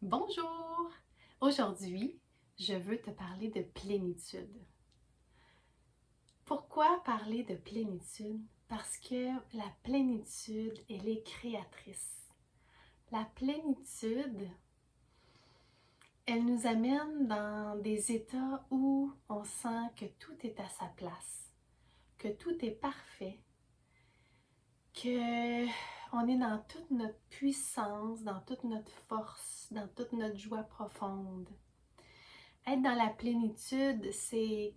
Bonjour! Aujourd'hui, je veux te parler de plénitude. Pourquoi parler de plénitude? Parce que la plénitude, elle est créatrice. La plénitude, elle nous amène dans des états où on sent que tout est à sa place, que tout est parfait, que on est dans toute notre puissance, dans toute notre force, dans toute notre joie profonde. Être dans la plénitude, c'est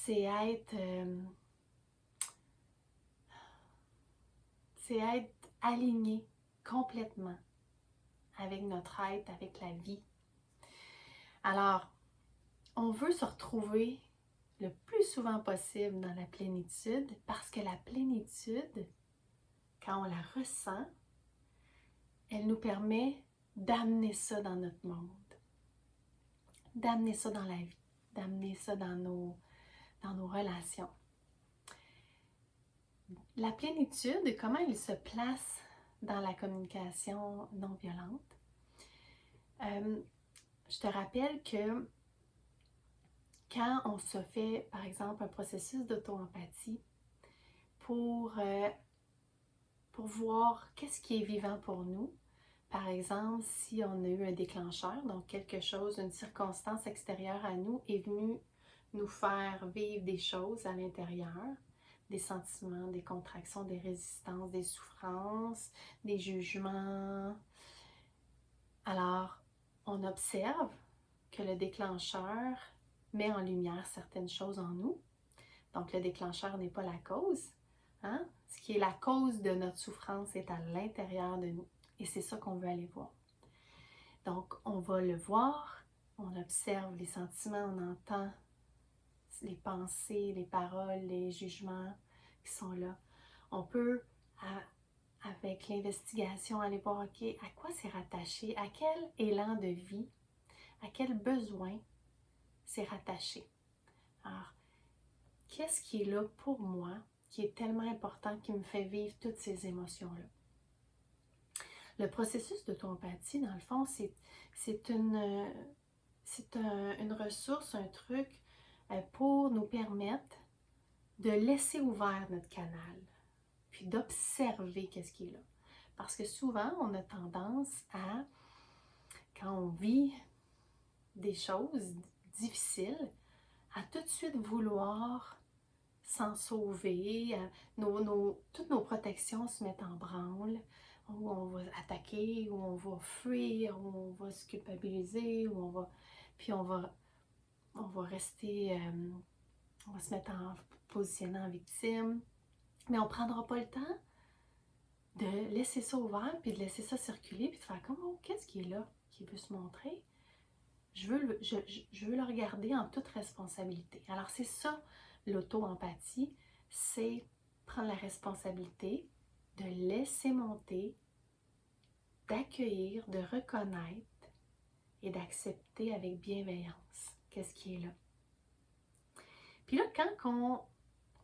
être, c'est être aligné complètement avec notre être, avec la vie. Alors, on veut se retrouver le plus souvent possible dans la plénitude parce que la plénitude, quand on la ressent, elle nous permet d'amener ça dans notre monde, d'amener ça dans la vie, d'amener ça dans nos relations. La plénitude, comment elle se place dans la communication non violente? Je te rappelle que quand on se fait, par exemple, un processus d'auto-empathie pour voir qu'est-ce qui est vivant pour nous, par exemple, si on a eu un déclencheur, donc quelque chose, une circonstance extérieure à nous est venue nous faire vivre des choses à l'intérieur, des sentiments, des contractions, des résistances, des souffrances, des jugements. Alors, on observe que le déclencheur met en lumière certaines choses en nous. Donc, le déclencheur n'est pas la cause. Hein? Ce qui est la cause de notre souffrance est à l'intérieur de nous. Et c'est ça qu'on veut aller voir. Donc, on va le voir, on observe les sentiments, on entend les pensées, les paroles, les jugements qui sont là. On peut, avec l'investigation, aller voir, OK, à quoi c'est rattaché, à quel élan de vie, à quel besoin c'est rattaché. Alors, qu'est-ce qui est là pour moi, qui est tellement important, qui me fait vivre toutes ces émotions-là? Le processus d'auto-empathie, dans le fond, c'est une ressource, un truc pour nous permettre de laisser ouvert notre canal, puis d'observer qu'est-ce qui est là. Parce que souvent, on a tendance à, quand on vit des choses difficiles, à tout de suite vouloir s'en sauver, toutes nos protections se mettent en branle, où on va attaquer, où on va fuir, où on va se culpabiliser, puis on va rester, on va se mettre en positionnant en victime, mais on ne prendra pas le temps de laisser ça ouvert, puis de laisser ça circuler, puis de faire comme, oh, qu'est-ce qui est là, qui veut se montrer? Je veux le regarder en toute responsabilité. Alors c'est ça, l'auto-empathie, c'est prendre la responsabilité de laisser monter, d'accueillir, de reconnaître et d'accepter avec bienveillance qu'est-ce qui est là. Puis là, quand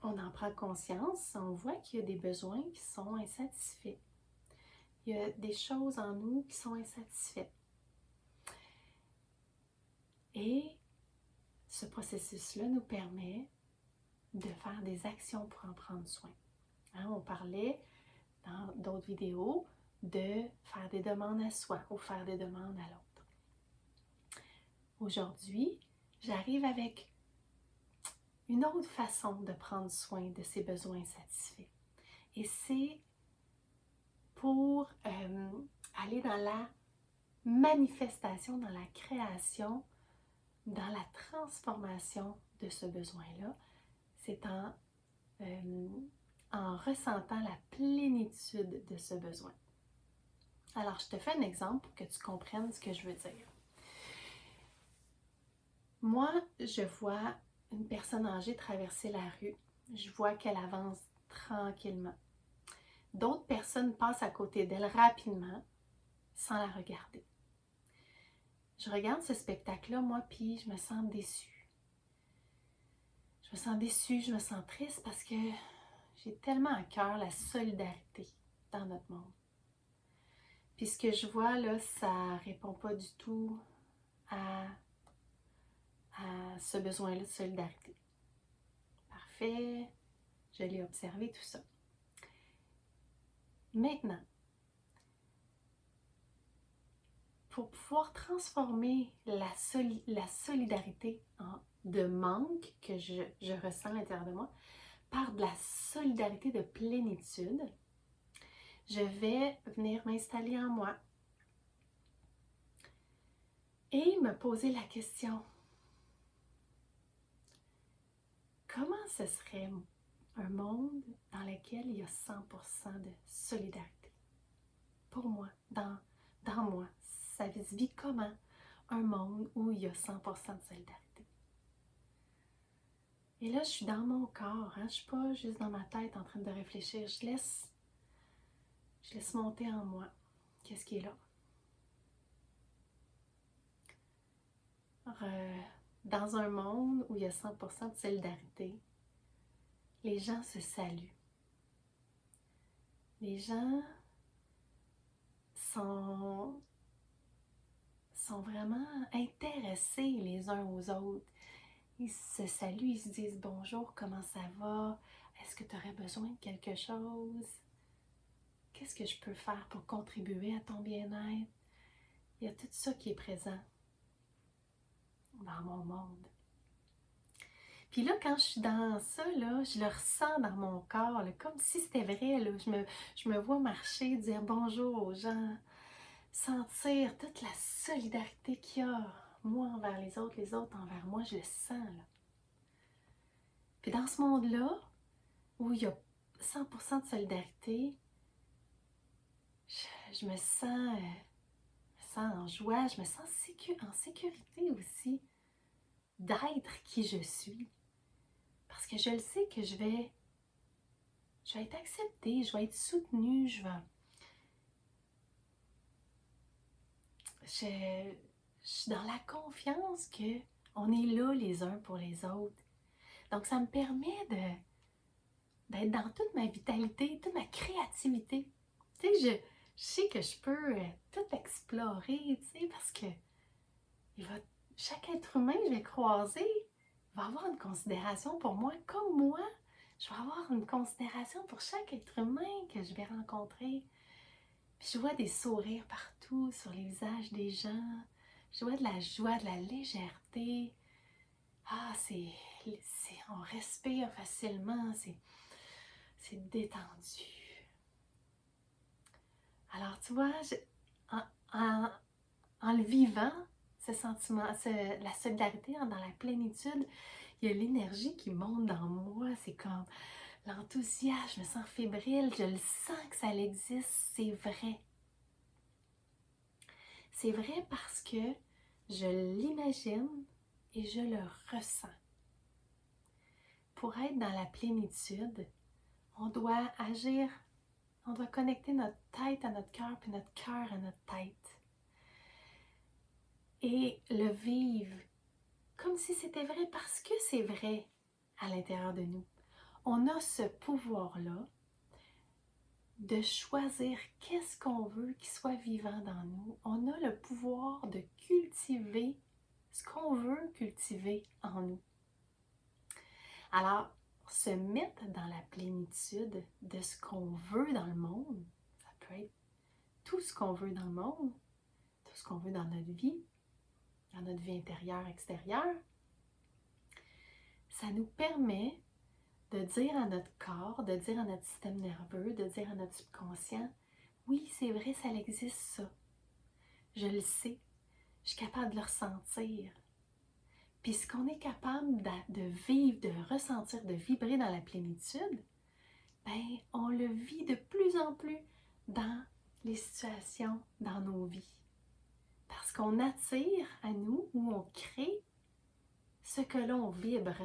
on en prend conscience, on voit qu'il y a des besoins qui sont insatisfaits. Il y a des choses en nous qui sont insatisfaites. Et ce processus-là nous permet de faire des actions pour en prendre soin. Hein, on parlait dans d'autres vidéos de faire des demandes à soi ou faire des demandes à l'autre. Aujourd'hui, j'arrive avec une autre façon de prendre soin de ces besoins satisfaits. Et c'est pour aller dans la manifestation, dans la création, dans la transformation de ce besoin-là. C'est en ressentant la plénitude de ce besoin. Alors, je te fais un exemple pour que tu comprennes ce que je veux dire. Moi, je vois une personne âgée traverser la rue. Je vois qu'elle avance tranquillement. D'autres personnes passent à côté d'elle rapidement, sans la regarder. Je regarde ce spectacle-là, moi, puis je me sens déçue. Je me sens déçue, je me sens triste parce que j'ai tellement à cœur la solidarité dans notre monde. Puis ce que je vois là, ça répond pas du tout à ce besoin-là de solidarité. Parfait, je l'ai observé tout ça. Maintenant, pour pouvoir transformer la solidarité de manque que je ressens à l'intérieur de moi par de la solidarité de plénitude, je vais venir m'installer en moi et me poser la question, comment ce serait un monde dans lequel il y a 100% de solidarité? Pour moi, dans moi, ça vit comment un monde où il y a 100% de solidarité? Et là, je suis dans mon corps, hein? Je ne suis pas juste dans ma tête en train de réfléchir. Je laisse monter en moi. Qu'est-ce qui est là? Alors, dans un monde où il y a 100% de solidarité, les gens se saluent. Les gens sont vraiment intéressés les uns aux autres. Ils se saluent, ils se disent bonjour, comment ça va? Est-ce que tu aurais besoin de quelque chose? Qu'est-ce que je peux faire pour contribuer à ton bien-être? Il y a tout ça qui est présent dans mon monde. Puis là, quand je suis dans ça, là, je le ressens dans mon corps, là, comme si c'était vrai. Là. Je me vois marcher, dire bonjour aux gens, sentir toute la solidarité qu'il y a, moi envers les autres envers moi, je le sens. Là. Puis dans ce monde-là, où il y a 100% de solidarité, je me sens en joie, je me sens en sécurité aussi d'être qui je suis. Parce que je le sais que je vais être acceptée, je vais être soutenue, je suis dans la confiance qu'on est là les uns pour les autres. Donc ça me permet d'être dans toute ma vitalité, toute ma créativité. Tu sais, je sais que je peux tout explorer, tu sais, parce que chaque être humain que je vais croiser va avoir une considération pour moi, comme moi, je vais avoir une considération pour chaque être humain que je vais rencontrer. Puis je vois des sourires partout sur les visages des gens. Je vois de la joie, de la légèreté. Ah, on respire facilement, c'est détendu. Alors, tu vois, en le vivant, ce sentiment, la solidarité dans la plénitude, il y a l'énergie qui monte dans moi. C'est comme l'enthousiasme, je me sens fébrile, je le sens que ça existe, c'est vrai. C'est vrai parce que je l'imagine et je le ressens. Pour être dans la plénitude, on doit agir, on doit connecter notre tête à notre cœur, puis notre cœur à notre tête. Et le vivre comme si c'était vrai parce que c'est vrai à l'intérieur de nous. On a ce pouvoir-là de choisir qu'est-ce qu'on veut qui soit vivant dans nous. On a le pouvoir de cultiver ce qu'on veut cultiver en nous. Alors, se mettre dans la plénitude de ce qu'on veut dans le monde, ça peut être tout ce qu'on veut dans le monde, tout ce qu'on veut dans notre vie intérieure, extérieure, ça nous permet de dire à notre corps, de dire à notre système nerveux, de dire à notre subconscient, oui, c'est vrai, ça existe ça. Je le sais, je suis capable de le ressentir. Puis ce qu'on est capable de vivre, de ressentir, de vibrer dans la plénitude, ben, on le vit de plus en plus dans les situations, dans nos vies. Parce qu'on attire à nous ou on crée ce que l'on vibre,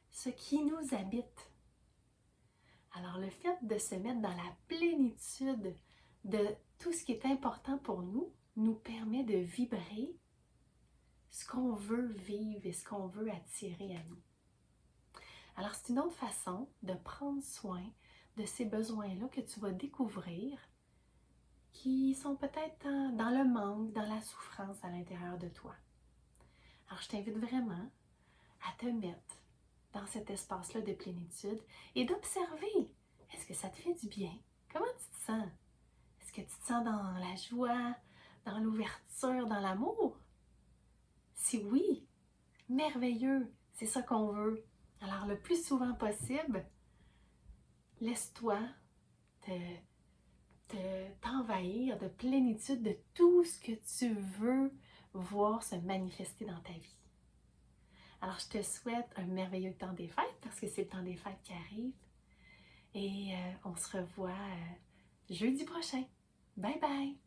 ce qui nous habite. Alors le fait de se mettre dans la plénitude de tout ce qui est important pour nous, nous permet de vibrer ce qu'on veut vivre et ce qu'on veut attirer à nous. Alors c'est une autre façon de prendre soin de ces besoins-là que tu vas découvrir qui sont peut-être dans le manque, dans la souffrance à l'intérieur de toi. Alors, je t'invite vraiment à te mettre dans cet espace-là de plénitude et d'observer. Est-ce que ça te fait du bien? Comment tu te sens? Est-ce que tu te sens dans la joie, dans l'ouverture, dans l'amour? Si oui, merveilleux, c'est ça qu'on veut. Alors, le plus souvent possible, laisse-toi t'envahir de plénitude de tout ce que tu veux voir se manifester dans ta vie. Alors, je te souhaite un merveilleux temps des fêtes parce que c'est le temps des fêtes qui arrive. Et on se revoit jeudi prochain. Bye bye!